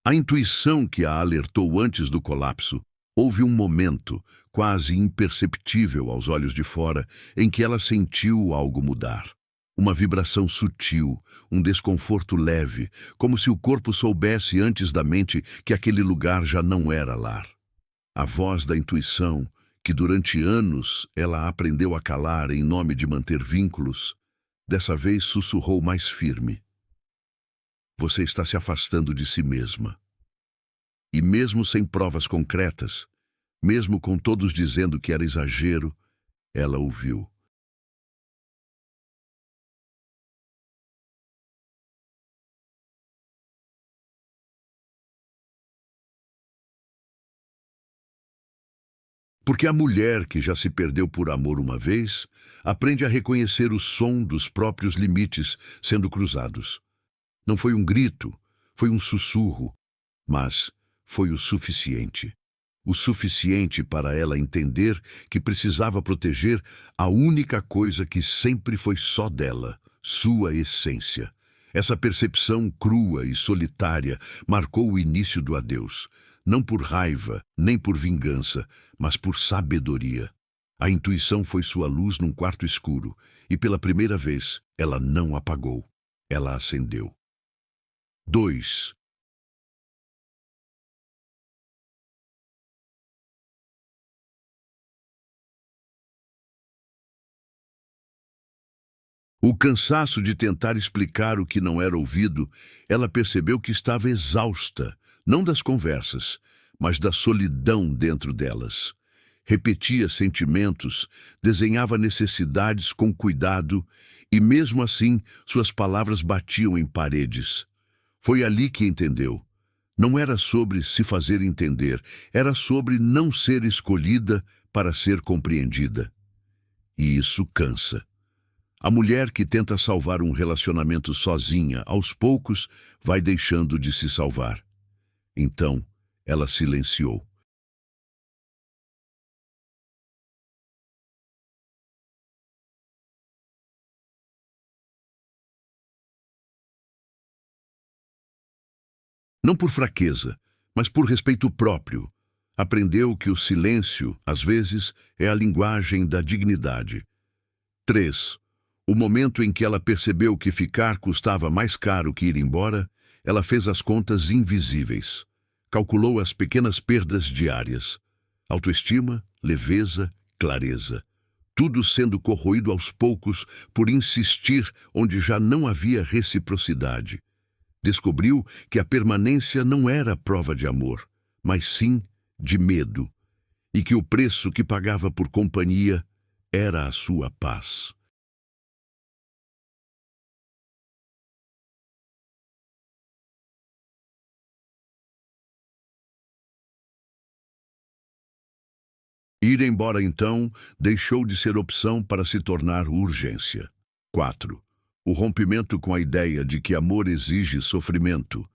A intuição que a alertou antes do colapso, houve um momento, quase imperceptível aos olhos de fora, em que ela sentiu algo mudar. Uma vibração sutil, um desconforto leve, como se o corpo soubesse antes da mente que aquele lugar já não era lar. A voz da intuição, que durante anos ela aprendeu a calar em nome de manter vínculos, dessa vez sussurrou mais firme. Você está se afastando de si mesma. E mesmo sem provas concretas, mesmo com todos dizendo que era exagero, ela ouviu. Porque a mulher que já se perdeu por amor uma vez, aprende a reconhecer o som dos próprios limites sendo cruzados. Não foi um grito, foi um sussurro, mas foi o suficiente. O suficiente para ela entender que precisava proteger a única coisa que sempre foi só dela, sua essência. Essa percepção crua e solitária marcou o início do adeus, não por raiva, nem por vingança, mas por sabedoria. A intuição foi sua luz num quarto escuro, e pela primeira vez ela não apagou, ela acendeu. 2. O cansaço de tentar explicar o que não era ouvido, ela percebeu que estava exausta, não das conversas, mas da solidão dentro delas. Repetia sentimentos, desenhava necessidades com cuidado, e mesmo assim suas palavras batiam em paredes. Foi ali que entendeu. Não era sobre se fazer entender, era sobre não ser escolhida para ser compreendida. E isso cansa. A mulher que tenta salvar um relacionamento sozinha, aos poucos, vai deixando de se salvar. Então, ela silenciou. Não por fraqueza, mas por respeito próprio. Aprendeu que o silêncio, às vezes, é a linguagem da dignidade. 3. O momento em que ela percebeu que ficar custava mais caro que ir embora, ela fez as contas invisíveis. Calculou as pequenas perdas diárias. Autoestima, leveza, clareza. Tudo sendo corroído aos poucos por insistir onde já não havia reciprocidade. Descobriu que a permanência não era prova de amor, mas sim de medo, e que o preço que pagava por companhia era a sua paz. Ir embora, então, deixou de ser opção para se tornar urgência. 4. O rompimento com a ideia de que amor exige sofrimento.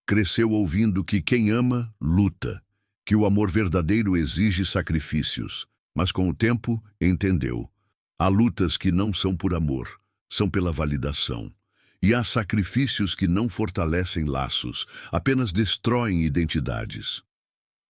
Cresceu ouvindo que quem ama, luta, que o amor verdadeiro exige sacrifícios, mas com o tempo entendeu. Há lutas que não são por amor, são pela validação. E há sacrifícios que não fortalecem laços, apenas destroem identidades.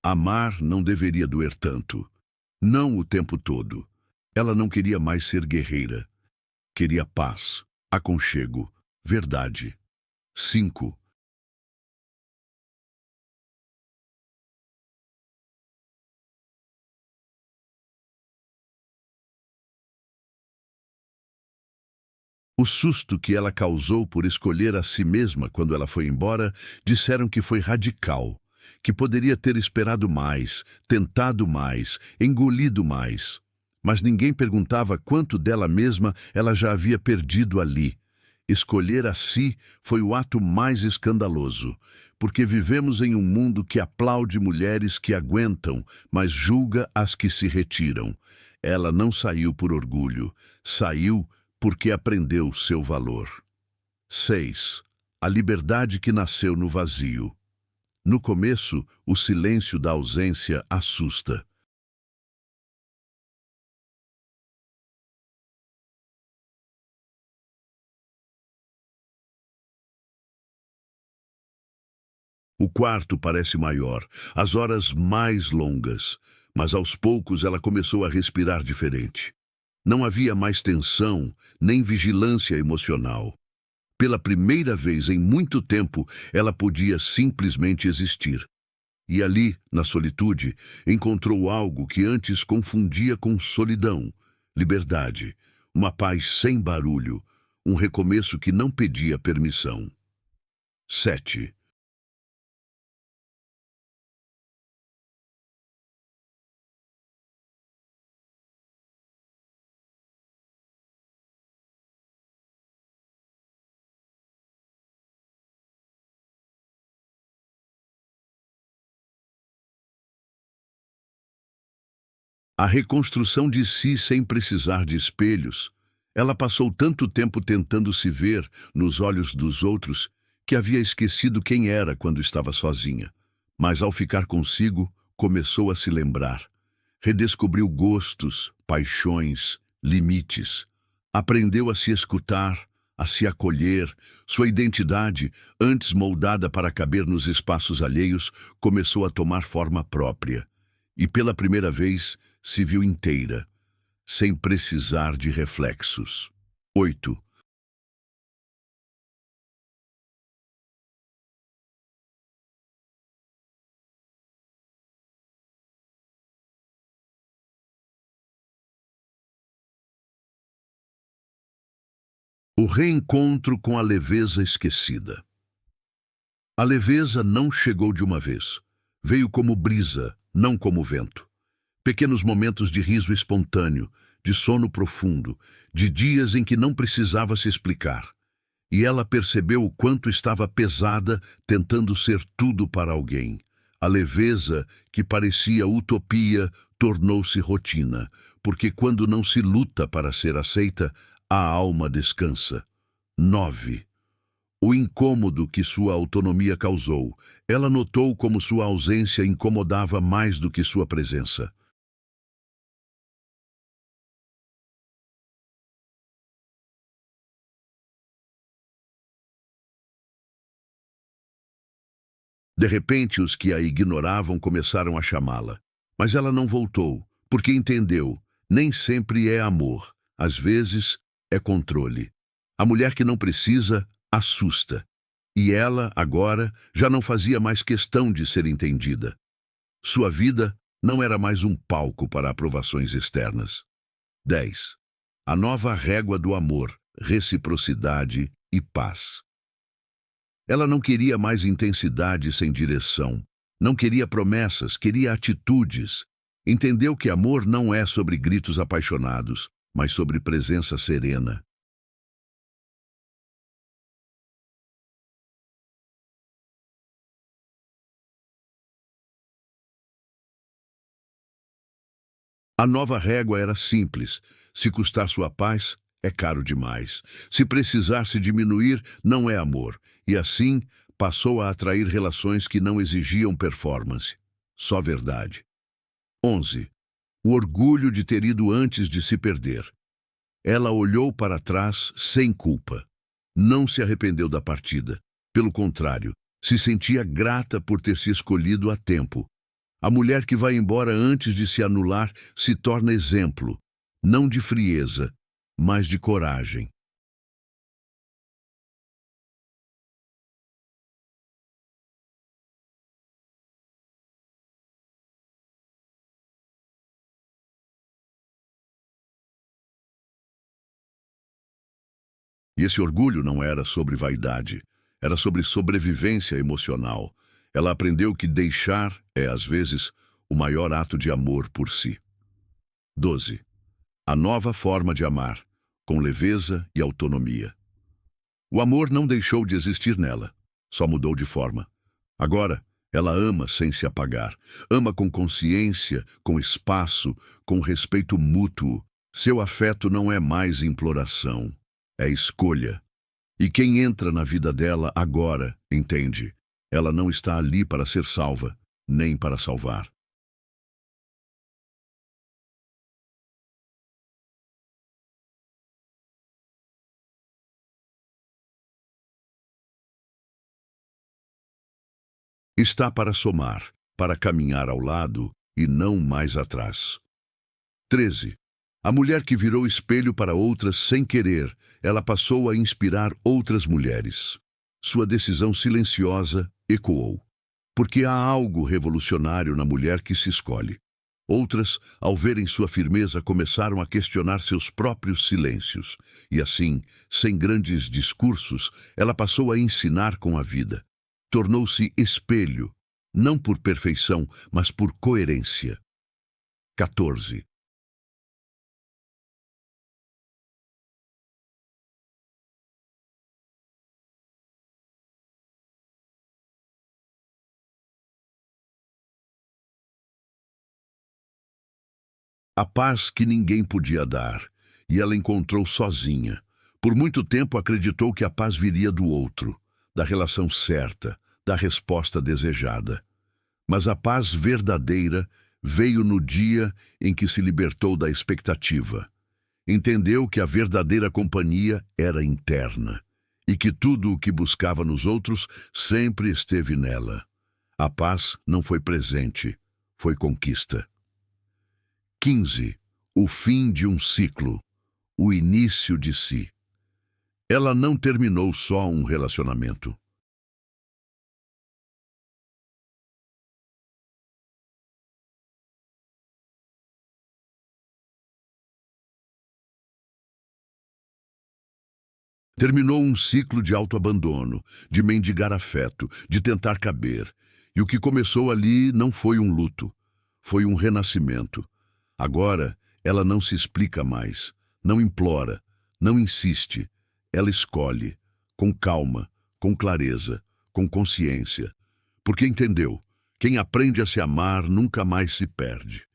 Amar não deveria doer tanto. Não o tempo todo. Ela não queria mais ser guerreira. Queria paz, aconchego, verdade. 5. O susto que ela causou por escolher a si mesma quando ela foi embora, disseram que foi radical, que poderia ter esperado mais, tentado mais, engolido mais. Mas ninguém perguntava quanto dela mesma ela já havia perdido ali. Escolher a si foi o ato mais escandaloso, porque vivemos em um mundo que aplaude mulheres que aguentam, mas julga as que se retiram. Ela não saiu por orgulho, saiu porque aprendeu seu valor. 6. A liberdade que nasceu no vazio. No começo, o silêncio da ausência assusta. O quarto parece maior, as horas mais longas, mas aos poucos ela começou a respirar diferente. Não havia mais tensão, nem vigilância emocional. Pela primeira vez em muito tempo, ela podia simplesmente existir. E ali, na solitude, encontrou algo que antes confundia com solidão, liberdade, uma paz sem barulho, um recomeço que não pedia permissão. 7. A reconstrução de si sem precisar de espelhos. Ela passou tanto tempo tentando se ver nos olhos dos outros que havia esquecido quem era quando estava sozinha. Mas ao ficar consigo, começou a se lembrar. Redescobriu gostos, paixões, limites. Aprendeu a se escutar, a se acolher. Sua identidade, antes moldada para caber nos espaços alheios, começou a tomar forma própria. E pela primeira vez, se viu inteira, sem precisar de reflexos. 8. O reencontro com a leveza esquecida. A leveza não chegou de uma vez. Veio como brisa, não como vento. Pequenos momentos de riso espontâneo, de sono profundo, de dias em que não precisava se explicar. E ela percebeu o quanto estava pesada tentando ser tudo para alguém. A leveza, que parecia utopia, tornou-se rotina, porque quando não se luta para ser aceita, a alma descansa. 9. O incômodo que sua autonomia causou. Ela notou como sua ausência incomodava mais do que sua presença. De repente, os que a ignoravam começaram a chamá-la. Mas ela não voltou, porque entendeu, nem sempre é amor, às vezes é controle. A mulher que não precisa, assusta. E ela, agora, já não fazia mais questão de ser entendida. Sua vida não era mais um palco para aprovações externas. 10. A nova régua do amor, reciprocidade e paz. Ela não queria mais intensidade sem direção. Não queria promessas, queria atitudes. Entendeu que amor não é sobre gritos apaixonados, mas sobre presença serena. A nova régua era simples. Se custar sua paz, é caro demais. Se precisar se diminuir, não é amor. E assim, passou a atrair relações que não exigiam performance. Só verdade. 11. O orgulho de ter ido antes de se perder. Ela olhou para trás sem culpa. Não se arrependeu da partida. Pelo contrário, se sentia grata por ter se escolhido a tempo. A mulher que vai embora antes de se anular se torna exemplo, não de frieza, mas de coragem. E esse orgulho não era sobre vaidade, era sobre sobrevivência emocional. Ela aprendeu que deixar é, às vezes, o maior ato de amor por si. 12. A nova forma de amar, com leveza e autonomia. O amor não deixou de existir nela, só mudou de forma. Agora, ela ama sem se apagar. Ama com consciência, com espaço, com respeito mútuo. Seu afeto não é mais imploração, é escolha. E quem entra na vida dela agora, entende? Ela não está ali para ser salva, nem para salvar. Está para somar, para caminhar ao lado e não mais atrás. 13. A mulher que virou espelho para outras sem querer, ela passou a inspirar outras mulheres. Sua decisão silenciosa ecoou. Porque há algo revolucionário na mulher que se escolhe. Outras, ao verem sua firmeza, começaram a questionar seus próprios silêncios. E assim, sem grandes discursos, ela passou a ensinar com a vida. Tornou-se espelho, não por perfeição, mas por coerência. 14. A paz que ninguém podia dar, e ela encontrou sozinha. Por muito tempo acreditou que a paz viria do outro, da relação certa, da resposta desejada. Mas a paz verdadeira veio no dia em que se libertou da expectativa. Entendeu que a verdadeira companhia era interna, e que tudo o que buscava nos outros sempre esteve nela. A paz não foi presente, foi conquista. 15. O fim de um ciclo. O início de si. Ela não terminou só um relacionamento. Terminou um ciclo de autoabandono, de mendigar afeto, de tentar caber. E o que começou ali não foi um luto, foi um renascimento. Agora, ela não se explica mais, não implora, não insiste. Ela escolhe, com calma, com clareza, com consciência. Porque entendeu, quem aprende a se amar nunca mais se perde.